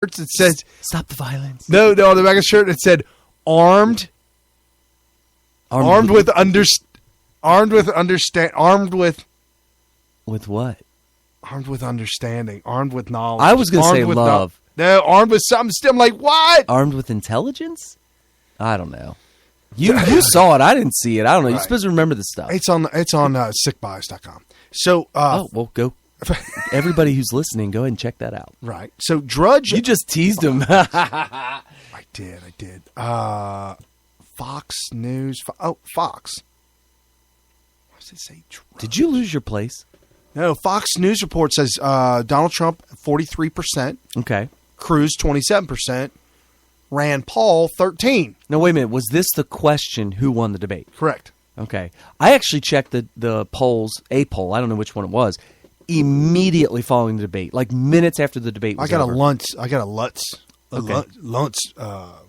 it says stop the violence. No, on the back of the shirt it said armed with what? Armed with understanding, armed with knowledge. I was going to say love. No, armed with something. Still, I'm like, what? Armed with intelligence? I don't know. You saw it. I didn't see it. I don't know. You're supposed to remember this stuff. It's on sickbias.com. So, well, go. Everybody who's listening, go ahead and check that out. Right. So, Drudge. You just teased him. I did. Fox News. Fox. What does it say? Drudge? Did you lose your place? No. Fox News report says Donald Trump 43%. Okay. Cruz 27%. Rand Paul 13%. No, wait a minute. Was this the question? Who won the debate? Correct. Okay. I actually checked the polls. A poll. I don't know which one it was. Immediately following the debate, like minutes after the debate was over. I got a Lutz. Okay. Lutz. Well,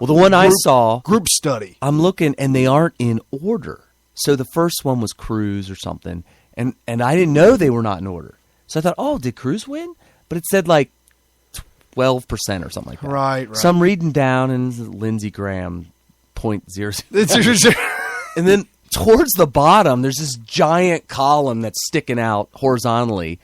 the one I saw group study. I'm looking, and they aren't in order. So the first one was Cruz or something, and I didn't know they were not in order. So I thought, oh, did Cruz win? But it said like 12% or something like that. Right. So I'm reading down, and Lindsey Graham 0.00. And then towards the bottom, there's this giant column that's sticking out horizontally,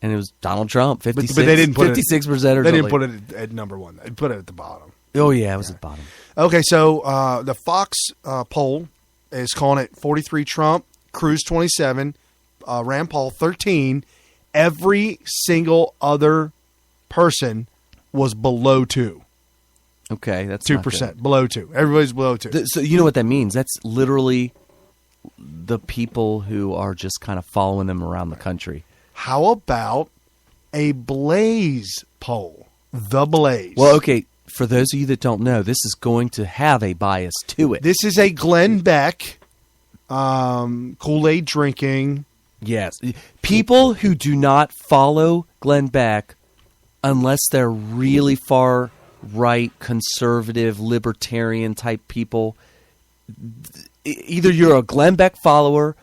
and it was Donald Trump, 56%. But they didn't put 56%. They didn't put it at number one. They put it at the bottom. Oh yeah, it was at the bottom. Okay, so the Fox poll is calling it 43 Trump, Cruz 27, Rand Paul 13. Every single other person was below 2. Okay, that's 2%. Below 2. Everybody's below 2. So you know what that means? That's literally the people who are just kind of following them around the country. How about a Blaze poll? The Blaze. Well, okay, for those of you that don't know, this is going to have a bias to it. This is a Glenn Beck Kool-Aid drinking. Yes. People who do not follow Glenn Beck unless they're really far right, conservative, libertarian type people, either you're a Glenn Beck follower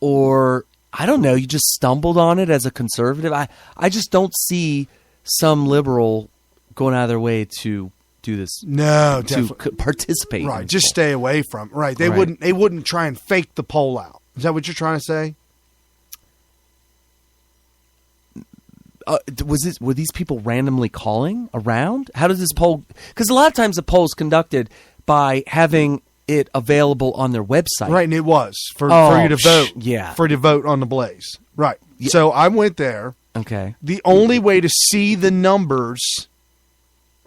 or, I don't know, you just stumbled on it as a conservative. I just don't see some liberal going out of their way to do this. No, to participate. Right, just stay away from. Right, they wouldn't try and fake the poll out. Is that what you're trying to say? Were these people randomly calling around? How does this poll? Because a lot of times the poll is conducted by having it available on their website. Right, and it was for you to vote. For you to vote on the Blaze. Right. Yeah. So I went there. Okay. The only way to see the numbers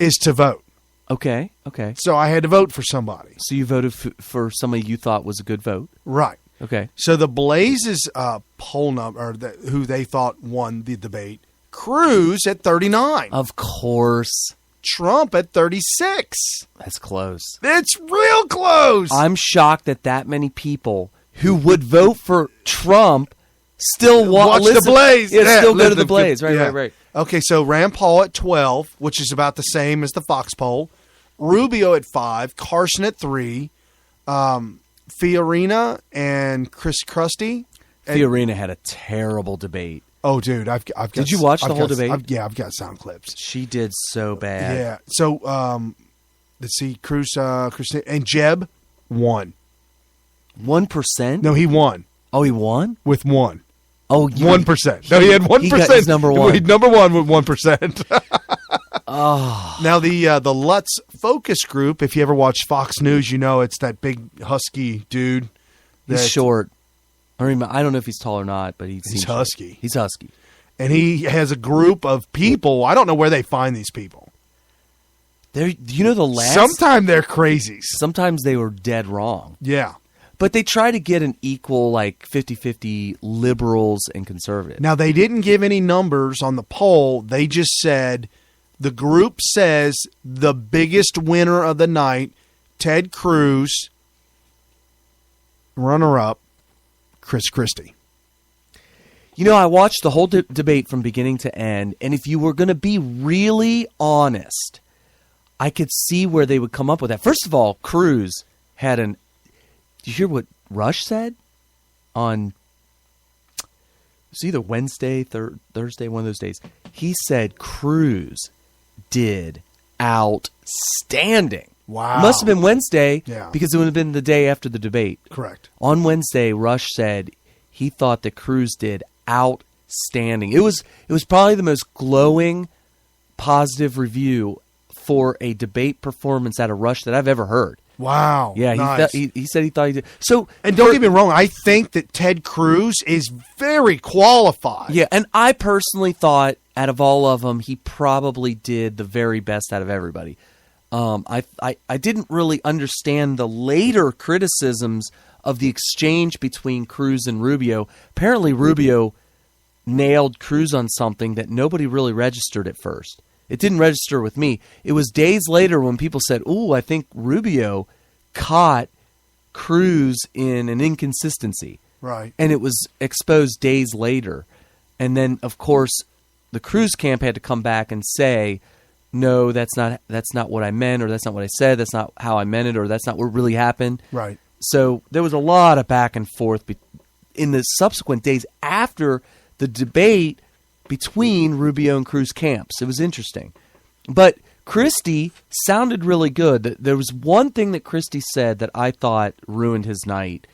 is to vote. Okay. So I had to vote for somebody. So you voted for somebody you thought was a good vote? Right. Okay. So the Blaze's poll number, who they thought won the debate, Cruz at 39. Of course. Trump at 36. That's close. It's real close. I'm shocked that many people who would vote for Trump still watch the Blaze. Yeah, still go to the Blaze. Right. Okay, so Rand Paul at 12, which is about the same as the Fox poll. Rubio at 5. Carson at 3. Fiorina and Chris Christie. Fiorina had a terrible debate. Oh, dude, I've got. Did you watch the whole debate? I've got sound clips. She did so bad. Yeah. So, let's see, Cruz, Christine, and Jeb won. 1%? No, he won. Oh, he won with 1. Oh, 1%. No, he had 1%. He got his number one. He's number one with 1%. Oh. Now the Lutz focus group. If you ever watch Fox News, you know it's that big husky dude. He's short. I don't know if he's tall or not, but he's husky. He's husky. And he has a group of people. I don't know where they find these people. Sometimes they're crazies. Sometimes they were dead wrong. Yeah. But they try to get an equal, 50-50 liberals and conservatives. Now, they didn't give any numbers on the poll. They just said the group says the biggest winner of the night, Ted Cruz, runner-up, Chris Christie. You know, I watched the whole debate from beginning to end, and if you were going to be really honest, I could see where they would come up with that. First of all, Cruz had Did you hear what Rush said on? It's either Wednesday, Thursday, one of those days. He said Cruz did outstanding. Wow. It must have been Wednesday Yeah. because it would have been the day after the debate. Correct. On Wednesday, Rush said he thought that Cruz did outstanding. It was probably the most glowing, positive review for a debate performance at a Rush that I've ever heard. Wow. Yeah, nice. he said he thought he did. So, and don't get me wrong, I think that Ted Cruz is very qualified. Yeah, and I personally thought out of all of them, he probably did the very best out of everybody. I didn't really understand the later criticisms of the exchange between Cruz and Rubio. Apparently, Rubio nailed Cruz on something that nobody really registered at first. It didn't register with me. It was days later when people said, "Ooh, I think Rubio caught Cruz in an inconsistency." Right. And it was exposed days later. And then, of course, the Cruz camp had to come back and say, "No, that's not what I meant, or that's not what I said, that's not how I meant it, or that's not what really happened." Right. So there was a lot of back and forth in the subsequent days after the debate between Rubio and Cruz camps. It was interesting. But Christie sounded really good. There was one thing that Christie said that I thought ruined his night,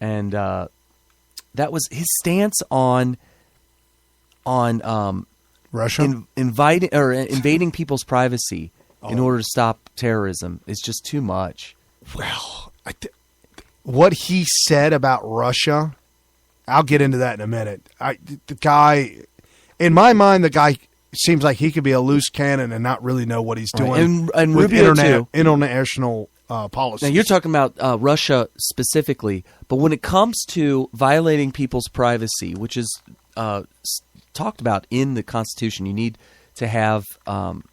and that was his stance on Russia invading people's privacy in order to stop terrorism is just too much. Well, what he said about Russia, I'll get into that in a minute. The guy, in my mind, the guy seems like he could be a loose cannon and not really know what he's doing. Right. And with Rubio too. International policy. Now, you're talking about Russia specifically, but when it comes to violating people's privacy, which is talked about in the Constitution, you need to have not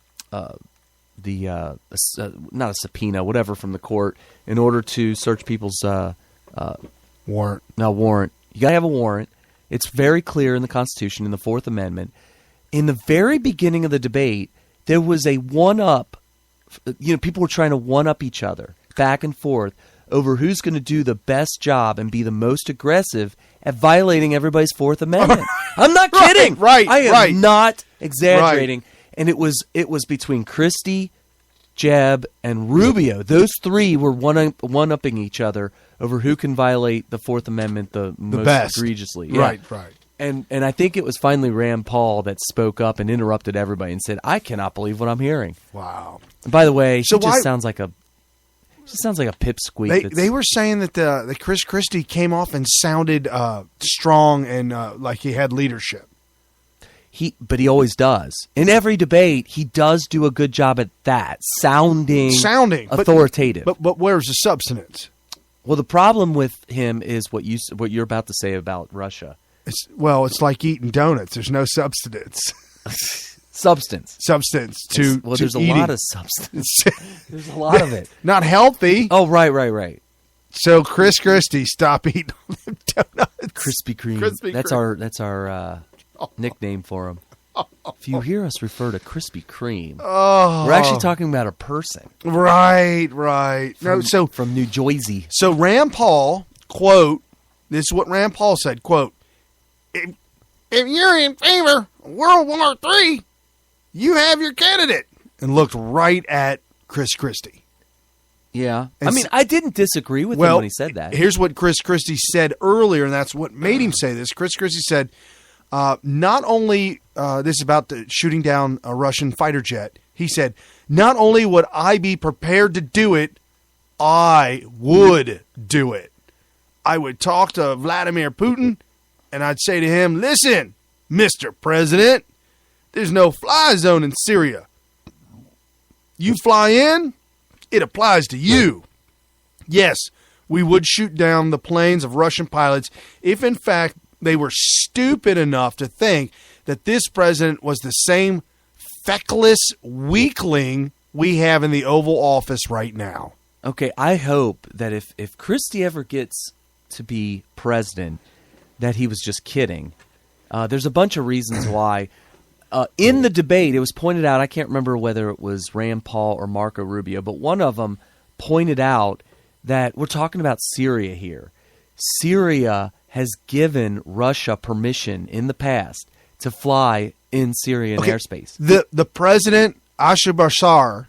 a subpoena, whatever, from the court in order to search people's warrant. No, warrant. You got to have a warrant. It's very clear in the Constitution, in the Fourth Amendment. In the very beginning of the debate, there was a one-up. People were trying to one-up each other back and forth over who's going to do the best job and be the most aggressive at violating everybody's Fourth Amendment. I'm not kidding. Right. I am right. not exaggerating. Right. And it was between Christie, Jeb, and Rubio. Those three were one-upping each other over who can violate the Fourth Amendment the most best. Egregiously. Yeah. Right. And I think it was finally Rand Paul that spoke up and interrupted everybody and said, "I cannot believe what I'm hearing." Wow. And by the way, so she just sounds like a pipsqueak. They were saying that the Chris Christie came off and sounded strong and like he had leadership. But he always does. In every debate, he does do a good job at that, sounding authoritative. But where's the substance? Well, the problem with him is what you're about to say about Russia. It's like eating donuts. There's no substance. Substance to there's eating. A lot of substance. There's a lot of it. Not healthy. Oh, right. So Chris Christie, stop eating donuts. Krispy Kreme. Krispy Kreme. That's our nickname for him. If you hear us refer to Krispy Kreme, we're actually talking about a person. Right. From New Jersey. So Rand Paul, quote, this is what Rand Paul said, quote, if you're in favor of World War III, you have your candidate. And looked right at Chris Christie. Yeah. I didn't disagree with him when he said that. Here's what Chris Christie said earlier, and that's what made him say this. Chris Christie said, not only, this is about the shooting down a Russian fighter jet, he said, not only would I be prepared to do it, I would do it. I would talk to Vladimir Putin, and I'd say to him, listen, Mr. President, there's no fly zone in Syria. You fly in, it applies to you. Yes, we would shoot down the planes of Russian pilots if, in fact, they were stupid enough to think that this president was the same feckless weakling we have in the Oval Office right now. Okay, I hope that if Christie ever gets to be president, that he was just kidding. There's a bunch of reasons why. In the debate, it was pointed out, I can't remember whether it was Rand Paul or Marco Rubio, but one of them pointed out that we're talking about Syria here. Syria has given Russia permission in the past to fly in Syrian airspace. The president Bashar,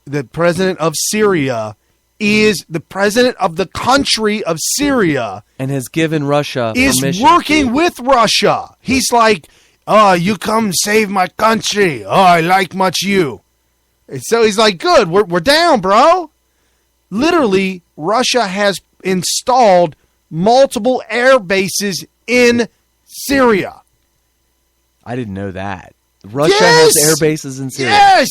the president of Syria, is the president of the country of Syria and has given Russia is permission. working with Russia. He's like, oh, you come save my country. Oh, I like much you. And so he's like, good, we're down, bro. Literally, Russia has installed multiple air bases in Syria. I didn't know that. Russia has air bases in Syria. Yes.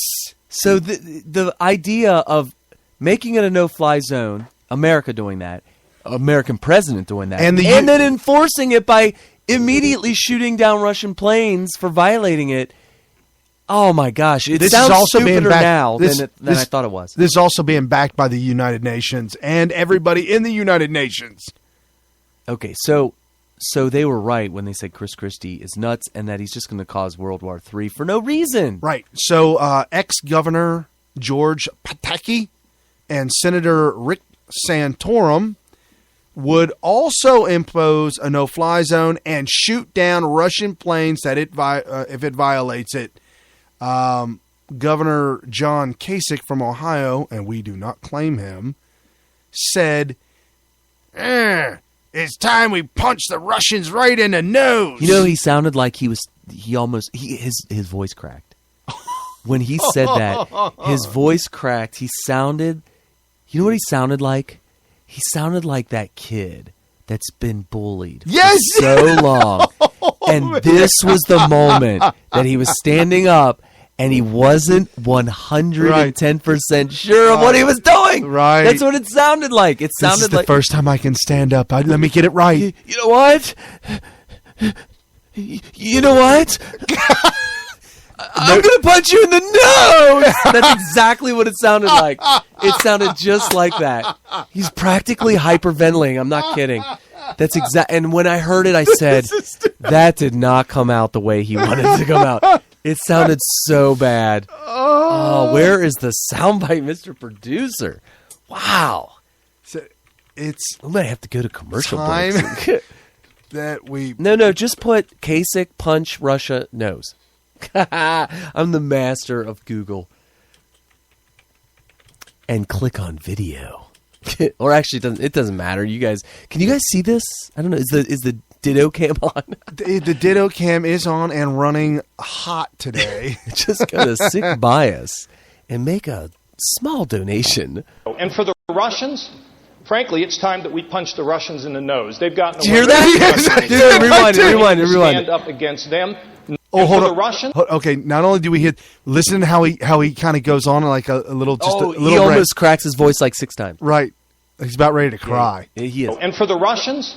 So the idea of making it a no-fly zone, America doing that, American president doing that, and then enforcing it by immediately shooting down Russian planes for violating it. Oh my gosh! This sounds also stupider now than I thought it was. This is also being backed by the United Nations and everybody in the United Nations. Okay, so they were right when they said Chris Christie is nuts and that he's just going to cause World War III for no reason. Right. So ex-governor George Pataki and Senator Rick Santorum would also impose a no-fly zone and shoot down Russian planes that if it violates it. Governor John Kasich from Ohio, and we do not claim him, said, it's time we punch the Russians right in the nose. You know, he sounded like his voice cracked. When he said that, his voice cracked. He sounded, you know what he sounded like? He sounded like that kid that's been bullied for so long. And this was the moment that he was standing up and he wasn't 110% sure of what he was doing. Right. That's what it sounded like. It sounded this is the first time I can stand up. Let me get it right. You know what? You know what? I'm going to punch you in the nose. That's exactly what it sounded like. It sounded just like that. He's practically hyperventilating. I'm not kidding. That's exact. And when I heard it, I said, that did not come out the way he wanted it to come out. It sounded so bad. Oh, where is the soundbite, Mr. Producer? Wow. So I'm going to have to go to commercial time breaks. that we... No, just put Kasich, punch, Russia, nose. I'm the master of Google. And click on video. Or actually, it doesn't matter. You guys, can you guys see this? I don't know. Is the Ditto cam on? The Ditto cam is on and running hot today. Just go to Sick Bias and make a small donation. And for the Russians, frankly, it's time that we punch the Russians in the nose. They've gotten away. Did you hear that? Yes, Rewind. Stand up against them. Oh, hold on. The Russians. Okay, not only do we hear, listen to how he kind of goes on like a little, just a little. He almost cracks his voice like 6 times. Right, he's about ready to cry. Yeah, he is. And for the Russians,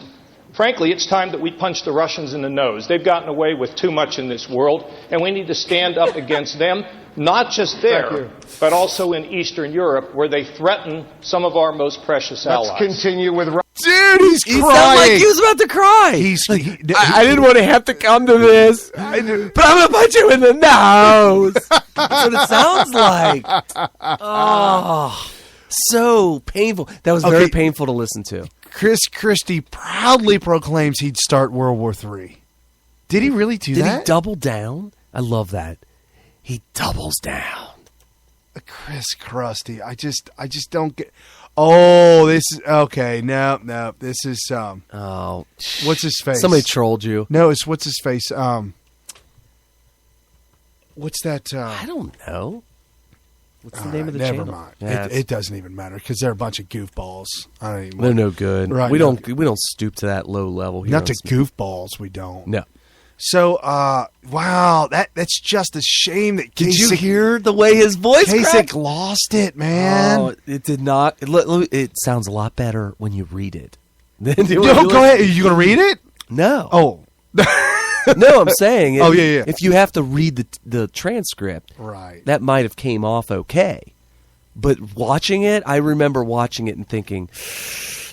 frankly, it's time that we punch the Russians in the nose. They've gotten away with too much in this world, and we need to stand up against them, not just there, but also in Eastern Europe, where they threaten some of our most precious allies. Let's continue with... Dude, he's crying. He sounded like he was about to cry. I didn't want to have to come to this, but I'm going to punch you in the nose. That's what it sounds like. Oh, so painful. That was very painful to listen to. Chris Christie proudly proclaims he'd start World War III. Did he really do that? Did he double down? I love that. He doubles down. Chris Christie. I just don't get... Oh, this is... Okay, no. This is... Oh. What's his face? Somebody trolled you. No, it's... What's his face? What's that... I don't know. What's the name of the channel? Never mind. Yeah, it doesn't even matter because they're a bunch of goofballs. I don't even... They're no good. Right, we don't stoop to that low level here. Not to goofballs, we don't. No. So, wow, that's just a shame that Kasich... Did you hear the way his voice cracked? Lost it, man. Oh, it did not. It sounds a lot better when you read it. Go ahead. Are you going to read it? No. Oh. No, I'm saying. Yeah. If you have to read the transcript, right, that might have came off okay. But watching it, I remember watching it and thinking,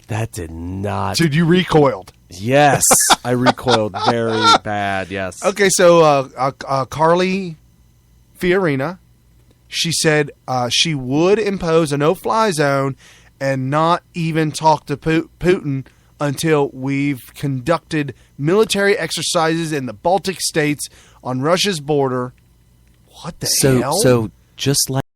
that did not. Dude, you recoiled. Yes, I recoiled very bad. Yes. Okay, so Carly Fiorina, she said she would impose a no-fly zone and not even talk to Putin until we've conducted military exercises in the Baltic states on Russia's border. What the hell? So just like